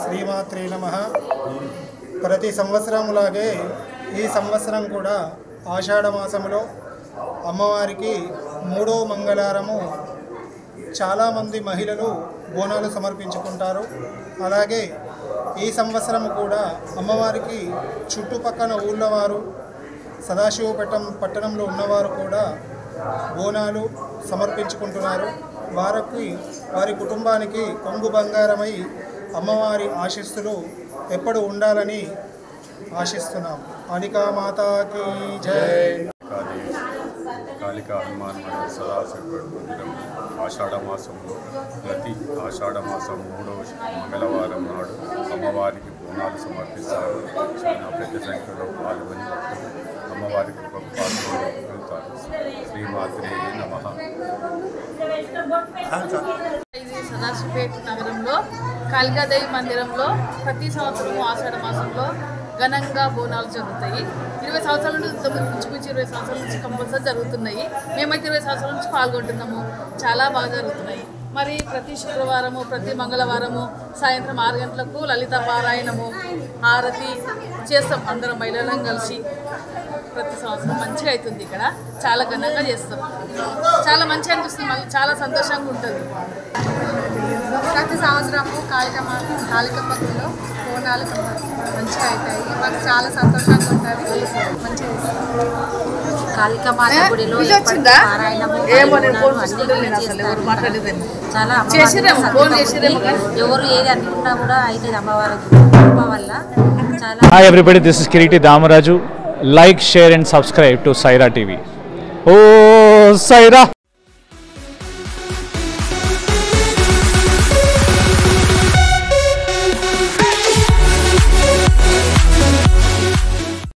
శ్రీమాత్రే నమః. ప్రతి సంవత్సరంలాగే ఈ సంవత్సరం కూడా ఆషాఢ మాసంలో అమ్మవారికి 3వ మంగళవారము చాలామంది మహిళలు బోనాలు సమర్పించుకుంటారు. అలాగే ఈ సంవత్సరం కూడా అమ్మవారికి చుట్టుపక్కల ఊళ్ళ వారు సదాశివపేట పట్టణంలో ఉన్నవారు కూడా బోనాలు సమర్పించుకుంటున్నారు. వారి కుటుంబానికి కొంగు బంగారమై అమ్మవారి ఆశీస్సులు ఎప్పుడు ఉండాలని ఆశిస్తున్నాం. కాళికా మాతాకి జై. కాళికా హనుమాన్ మరియు సదాశివపేట మందిరం ఆషాఢ మాసంలో ప్రతి ఆషాఢ మాసం 3వ మంగళవారం నాడు అమ్మవారికి బోనాలు సమర్పిస్తారు. చాలా పెద్ద సంఖ్యలో పాల్గొని అమ్మవారికి వెళ్తారు. శ్రీమాత్రే నమః. ఇది సదాశివపేట నగరంలో కాళికాదేవి మందిరంలో ప్రతి సంవత్సరం ఆషాఢ మాసంలో ఘనంగా బోనాలు జరుగుతాయి. 20 సంవత్సరాల నుంచి ఇంచుమించు 20 సంవత్సరాల నుంచి కంపల్సరీ జరుగుతున్నాయి. మేమైతే 20 సంవత్సరాల నుంచి పాల్గొంటున్నాము. చాలా బాగా జరుగుతున్నాయి. మరి ప్రతి శుక్రవారము ప్రతి మంగళవారము సాయంత్రం 6 గంటలకు లలిత పారాయణము హారతి చేస్తాం. అందరం మహిళలను కలిసి ప్రతి సంవత్సరం మంచిగా అవుతుంది. ఇక్కడ చాలా ఘనంగా చేస్తాం. చాలా మంచిగా అనిపిస్తుంది. మళ్ళీ చాలా సంతోషంగా ఉంటుంది. ప్రతి సంవత్సరము కాళికమ్మలో బోనాలు మంచిగా అవుతాయి. మాకు చాలా సంతోషంగా ఉంటుంది. మంచిగా కాళికమ్మ గుడిలో చాలా ఎవరు ఏది అనుకున్నా కూడా అయితే అమ్మవారి కృప వల్ల చాలా. Hi everybody, this is Kiriti Damaraju. Like, share and subscribe to Saira TV. Oh, Saira!